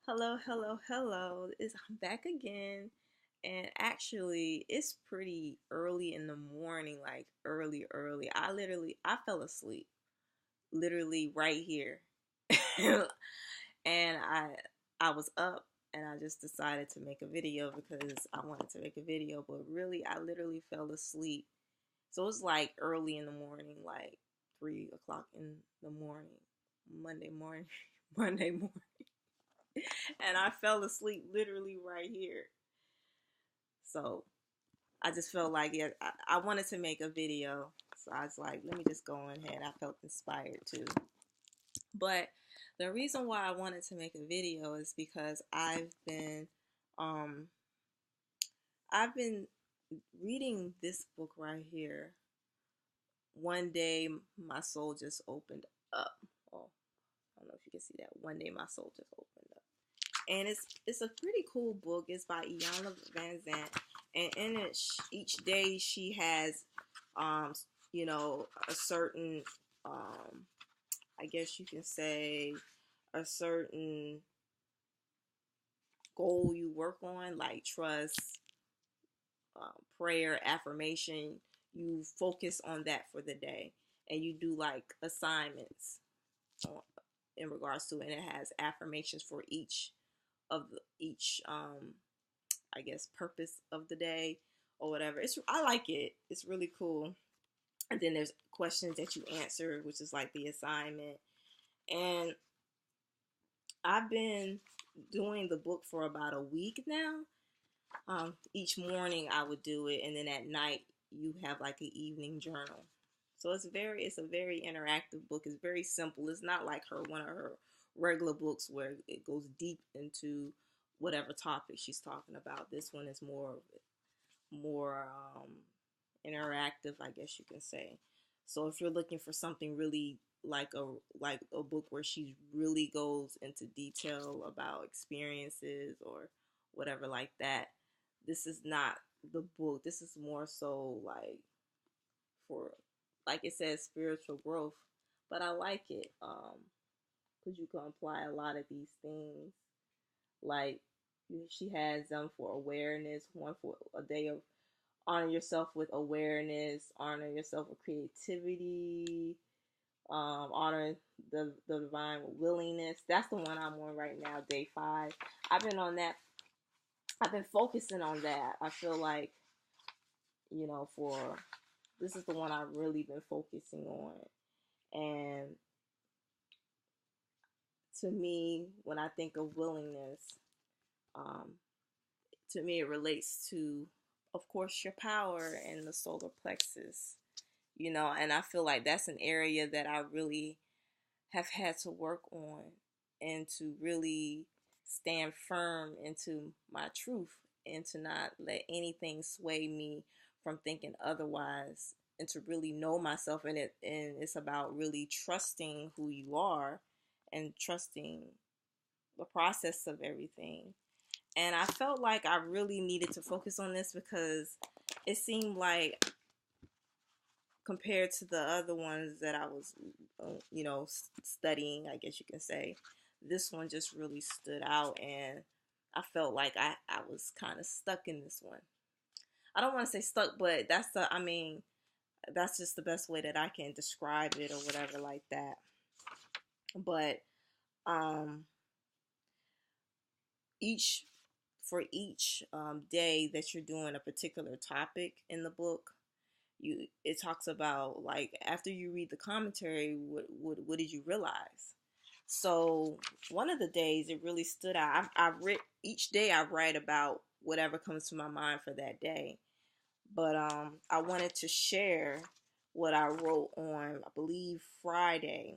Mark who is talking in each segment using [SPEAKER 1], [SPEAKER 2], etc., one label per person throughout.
[SPEAKER 1] Hello, hello, hello. I'm back again. And actually, it's pretty early in the morning, like early, early. I fell asleep literally right here. And I was up and I just decided to make a video because I wanted to make a video, but really I literally fell asleep. So it was like early in the morning, like 3 o'clock in the morning, Monday morning, Monday morning. And I fell asleep literally right here. So I just felt like I wanted to make a video. So I was like, let me just go ahead. I felt inspired too. But the reason why I wanted to make a video is because um I've been reading this book right here. One day my soul just opened up. Oh, I don't know if you can see that. One day my soul just opened up. And it's a pretty cool book. It's by Iyanla Vanzant, and in it, each day she has, um, a certain, I guess you can say, a certain goal you work on, like trust, prayer, affirmation. You focus on that for the day, and you do like assignments in regards to it. And it has affirmations for each I guess purpose of the day or whatever. I like it. It's really cool. And then there's questions that you answer, which is like the assignment. And I've been doing the book for about a week now. Each morning I would do it, and then at night you have like an evening journal. So it's a very interactive book. It's very simple. It's not like one of her regular books where it goes deep into whatever topic she's talking about. This one is more interactive, I guess you can say. So if you're looking for something really like a book where she really goes into detail about experiences or whatever like that, this is not the book. This is more so like for, like it says, spiritual growth. But I like it because you can apply a lot of these things. Like she has them for awareness, one for a day of honor yourself with awareness, honor yourself with creativity, honor the divine with willingness. That's the one I'm on right now, day 5. I've been on that. I've been focusing on that. I feel like, for this is the one I've really been focusing on. And to me, when I think of willingness, um, to me it relates to, of course, your power and the solar plexus. And I feel like that's an area that I really have had to work on and to really stand firm into my truth and to not let anything sway me from thinking otherwise, and to really know myself in it. And it's about really trusting who you are and trusting the process of everything. And I felt like I really needed to focus on this because it seemed like, compared to the other ones that I was, studying, I guess you can say, this one just really stood out. And I felt like I was kind of stuck in this one. I don't want to say stuck, but that's just the best way that I can describe it or whatever like that. But um, each for each day that you're doing a particular topic in the book, it talks about, like, after you read the commentary, what did you realize? So one of the days it really stood out. I've read each day. I write about whatever comes to my mind for that day. But I wanted to share what I wrote on, I believe, Friday,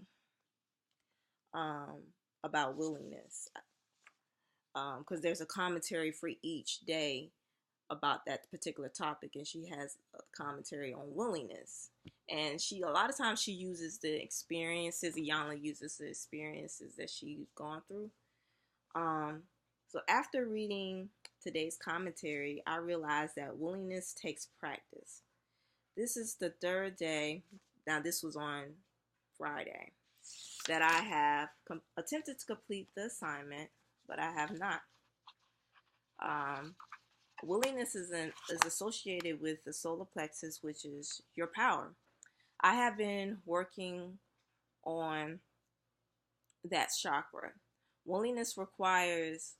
[SPEAKER 1] um, about willingness. Because there's a commentary for each day about that particular topic, and she has a commentary on willingness. And a lot of times she uses the experiences. Iyanla uses the experiences that she's gone through. Um, so after reading today's commentary, I realized that willingness takes practice. This is the third day. Now this was on Friday that I have attempted to complete the assignment but I have not. Um, Willingness is associated with the solar plexus, which is your power. I have been working on that chakra. Willingness requires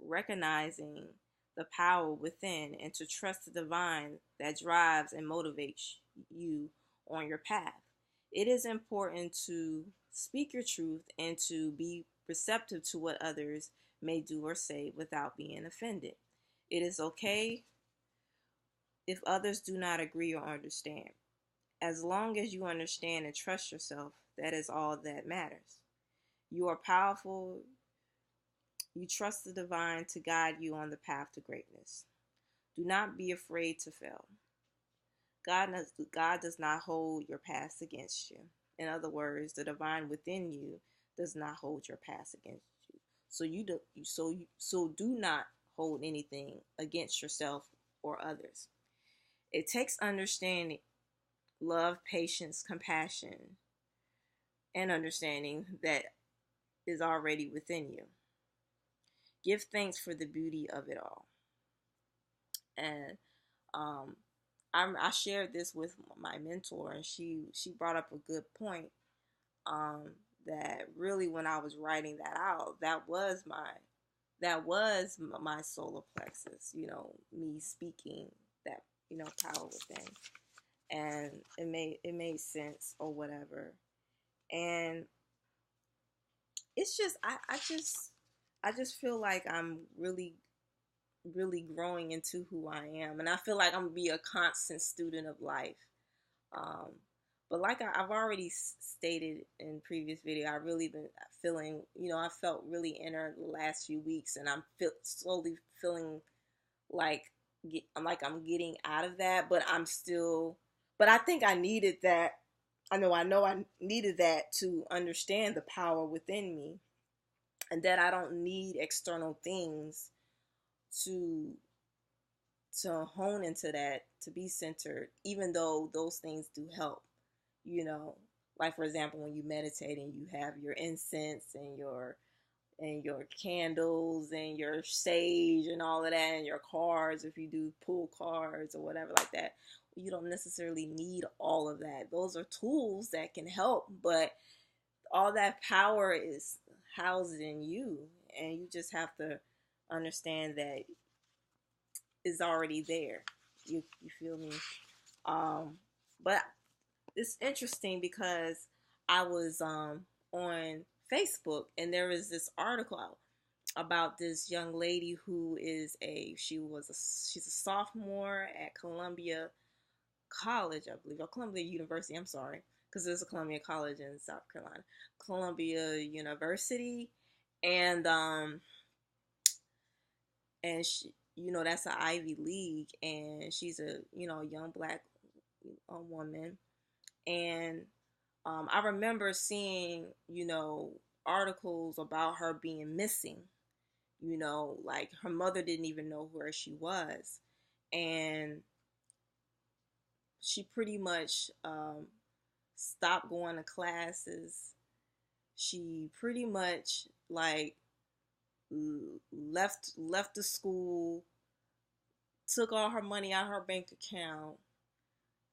[SPEAKER 1] recognizing the power within and to trust the divine that drives and motivates you on your path. It is important to speak your truth and to be receptive to what others may do or say without being offended. It is okay if others do not agree or understand. As long as you understand and trust yourself, that is all that matters. You are powerful. You trust the divine to guide you on the path to greatness. Do not be afraid to fail. God does not hold your past against you. In other words, the divine within you does not hold your past against you. So do not hold anything against yourself or others. It takes understanding, love, patience, compassion, and understanding that is already within you. Give thanks for the beauty of it all. And um, I shared this with my mentor, and she brought up a good point. Um, that really, when I was writing that out, that was my solar plexus. Me speaking that power within, and it made sense or whatever. And it's just I just feel like I'm really growing into who I am, and I feel like I'm gonna be a constant student of life. Um, but like I've already stated in previous video, I really been feeling, I felt really inner the last few weeks, and I'm slowly feeling like I'm getting out of that, but I'm still, but I think I needed that. I know I needed that to understand the power within me, and that I don't need external things to hone into that, to be centered, even though those things do help. you know like, for example, when you meditate and you have your incense and your candles and your sage and all of that, and your cards, if you do pull cards or whatever like that, you don't necessarily need all of that. Those are tools that can help, but all that power is housed in you, and you just have to understand that is already there. You feel me? But it's interesting because I was on Facebook, and there was this article about this young lady who she's a sophomore at Columbia College, I believe, or Columbia University. I'm sorry, because there's a Columbia College in South Carolina, Columbia University, and she, that's an Ivy League, and she's a young black woman. And I remember seeing articles about her being missing. Like, her mother didn't even know where she was, and she pretty much stopped going to classes. She pretty much, like, left the school, took all her money out of her bank account,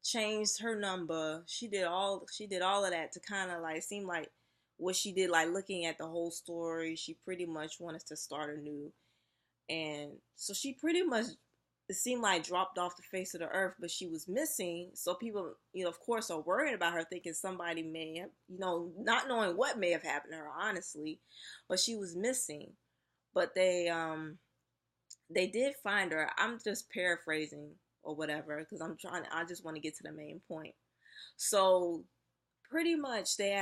[SPEAKER 1] changed her number. She did all of that to kind of like seem like what she did. Like, looking at the whole story, she pretty much wanted to start anew. And so she pretty much, it seemed like, dropped off the face of the earth, but she was missing. So people, of course, are worried about her, thinking somebody may have, not knowing what may have happened to her, honestly, but she was missing. But they did find her. I'm just paraphrasing or whatever, because I just want to get to the main point. So pretty much they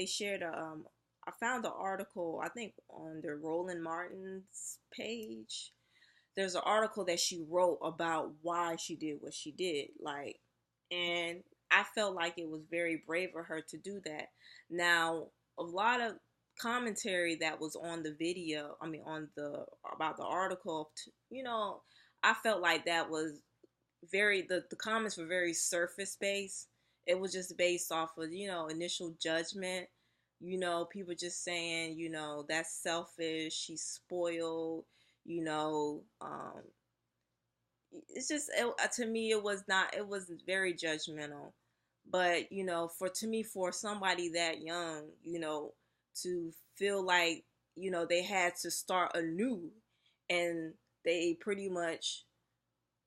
[SPEAKER 1] shared I found the article, I think, on the Roland Martin's page. There's an article that she wrote about why she did what she did, like, and I felt like it was very brave of her to do that. Now, a lot of commentary that was on the video, I mean, on the about the article, I felt like that was the comments were very surface based. It was just based off of initial judgment, People just saying, that's selfish, she's spoiled, you know, it's just to me it was not, it was very judgmental. But for to me, for somebody that young, to feel like they had to start anew, and they pretty much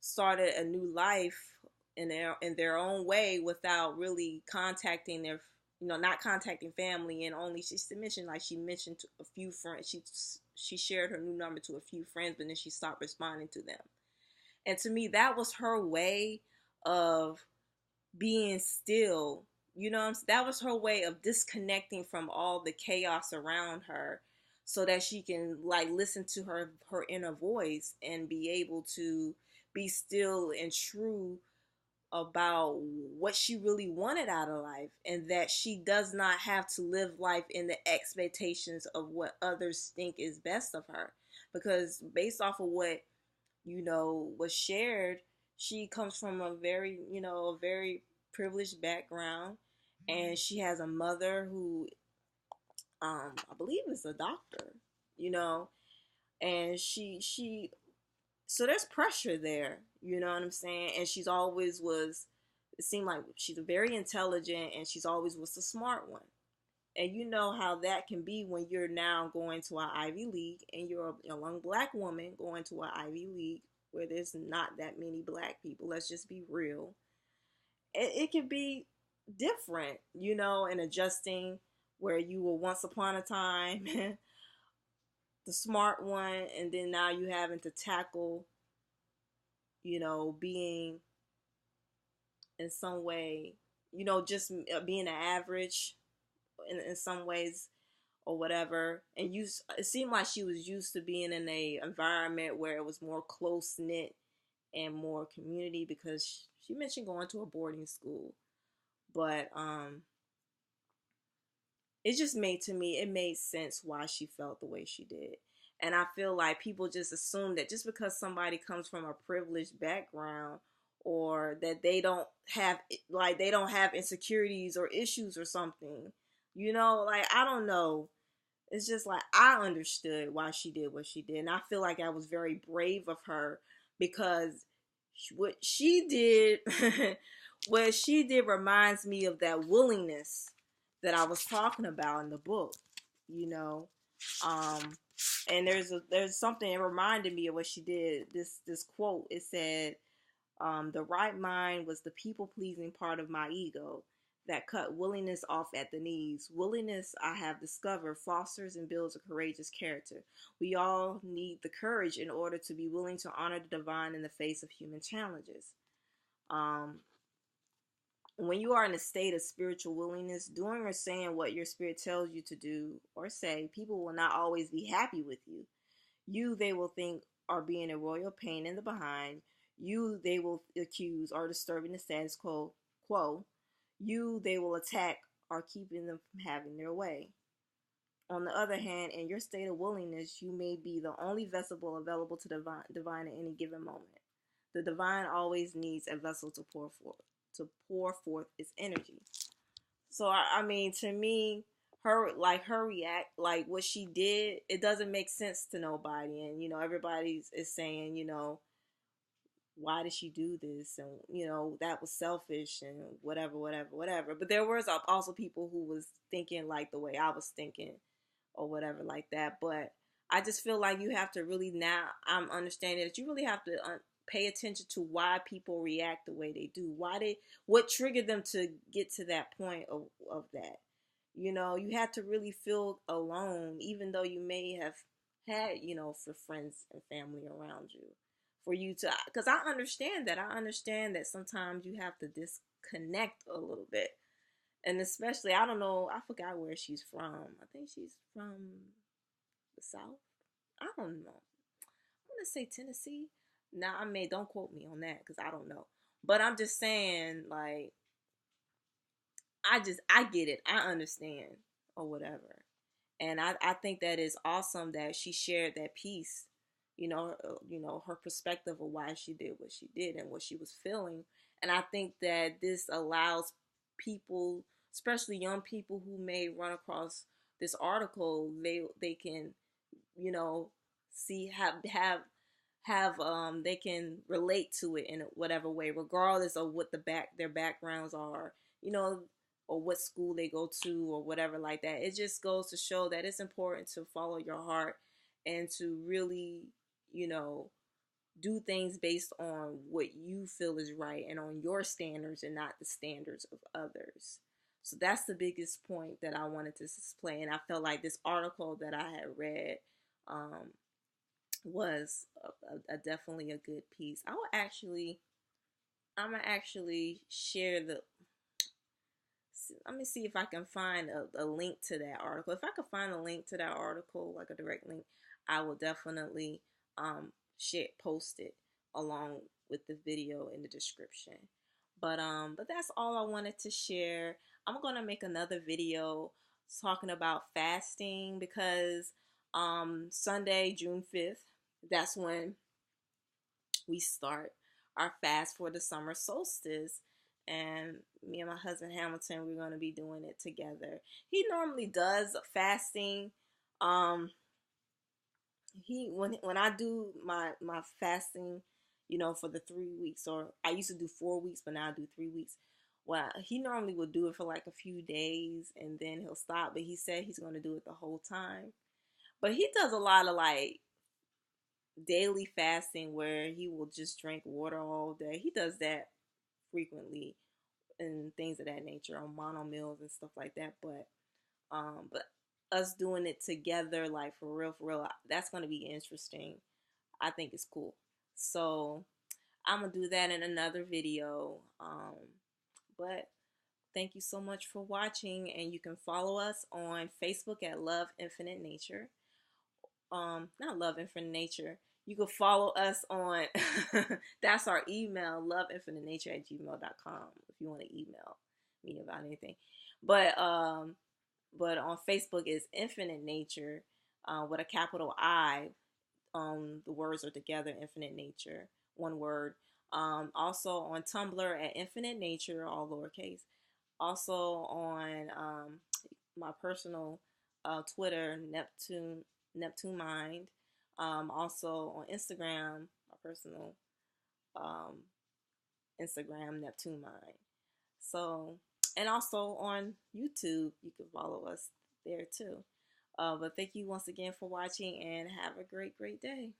[SPEAKER 1] started a new life in their own way without really contacting their, not contacting family. And only she mentioned, like, she mentioned to a few friends, she shared her new number to a few friends, but then she stopped responding to them. And to me, that was her way of being still. That was her way of disconnecting from all the chaos around her, so that she can, like, listen to her inner voice and be able to be still and true about what she really wanted out of life, and that she does not have to live life in the expectations of what others think is best of her. Because based off of what was shared, she comes from a very privileged background, and she has a mother who, I believe, is a doctor, you know, and she so there's pressure there, you know what I'm saying? And she's always was, it seemed like she's very intelligent, and she's always was the smart one. And you know how that can be when you're now going to an Ivy League, and you're a young black woman going to an Ivy League where there's not that many black people. Let's just be real. It can be different, and adjusting, where you were once upon a time the smart one, and then now you having to tackle, being in some way, just being an average in some ways, or whatever. And it seemed like she was used to being in a environment where it was more close knit and more community, because she mentioned going to a boarding school. But it just made, to me, it made sense why she felt the way she did. And I feel like people just assume that just because somebody comes from a privileged background, or that they don't have insecurities or issues or something, like, I don't know. It's just like, I understood why she did what she did, and I feel like that was very brave of her, because what she did, what she did reminds me of that willingness that I was talking about in the book, you know. Um, and there's something, it reminded me of what she did. This quote, it said, "The right mind was the people pleasing part of my ego that cut willingness off at the knees. Willingness, I have discovered, fosters and builds a courageous character. We all need the courage in order to be willing to honor the divine in the face of human challenges." Um, when you are in a state of spiritual willingness, doing or saying what your spirit tells you to do or say, people will not always be happy with you. You, they will think, are being a royal pain in the behind. You, they will accuse, are disturbing the status quo. You, they will attack, are keeping them from having their way. On the other hand, in your state of willingness, you may be the only vessel available to divine at any given moment. The divine always needs a vessel to pour forth its energy. So I mean, to me, her react, like, what she did, it doesn't make sense to nobody. And everybody is saying, why did she do this? And that was selfish, and whatever, whatever, whatever. But there was also people who was thinking like the way I was thinking, or whatever, like that. But I just feel like you have to really, now I'm understanding that you really have to pay attention to why people react the way they do. What triggered them to get to that point of that. You had to really feel alone, even though you may have had, for friends and family around you, for you to, because I understand that sometimes you have to disconnect a little bit. And especially, I don't know, I forgot where she's from. I think she's from the South. I don't know. I'm gonna say Tennessee. Now, don't quote me on that, because I don't know. But I'm just saying, like, I get it. I understand, or whatever. And I think that is awesome that she shared that piece, her perspective of why she did what she did and what she was feeling. And I think that this allows people especially young people who may run across this article, they can, you know, see have they can relate to it in whatever way, regardless of what their backgrounds are, you know, or what school they go to or whatever like that. It just goes to show that it's important to follow your heart and to really, you know, do things based on what you feel is right and on your standards and not the standards of others. So that's the biggest point that I wanted to display. And I felt like this article that I had read um, was a definitely a good piece. I'm gonna actually share the. Let me see if I can find a link to that article. If I could find a link to that article, like a direct link, I will definitely post it along with the video in the description. But that's all I wanted to share. I'm gonna make another video talking about fasting because Sunday, June 5th, that's when we start our fast for the summer solstice. And me and my husband Hamilton, we're going to be doing it together. He normally does fasting. Um, when I do my fasting, you know, for the 3 weeks, or I used to do 4 weeks, but now I do 3 weeks. Well, he normally will do it for like a few days and then he'll stop. But he said he's going to do it the whole time. But he does a lot of like daily fasting where he will just drink water all day. He does that frequently and things of that nature on mono meals and stuff like that. But us doing it together, like for real, that's gonna be interesting. I think it's cool. So I'm gonna do that in another video. But thank you so much for watching, and you can follow us on Facebook at Love Infinite Nature. Not Love Infinite Nature. You can follow us on that's our email, loveinfinitenature@gmail.com, if you want to email me about anything. But on Facebook is Infinite Nature, with a capital I. The words are together, Infinite Nature, one word. Also on Tumblr at Infinite Nature, all lowercase. Also on my personal Twitter, Neptune Mind. Also on Instagram, my personal um, Instagram, Neptune Mind. So, and also on YouTube, you can follow us there too. But thank you once again for watching and have a great, great day.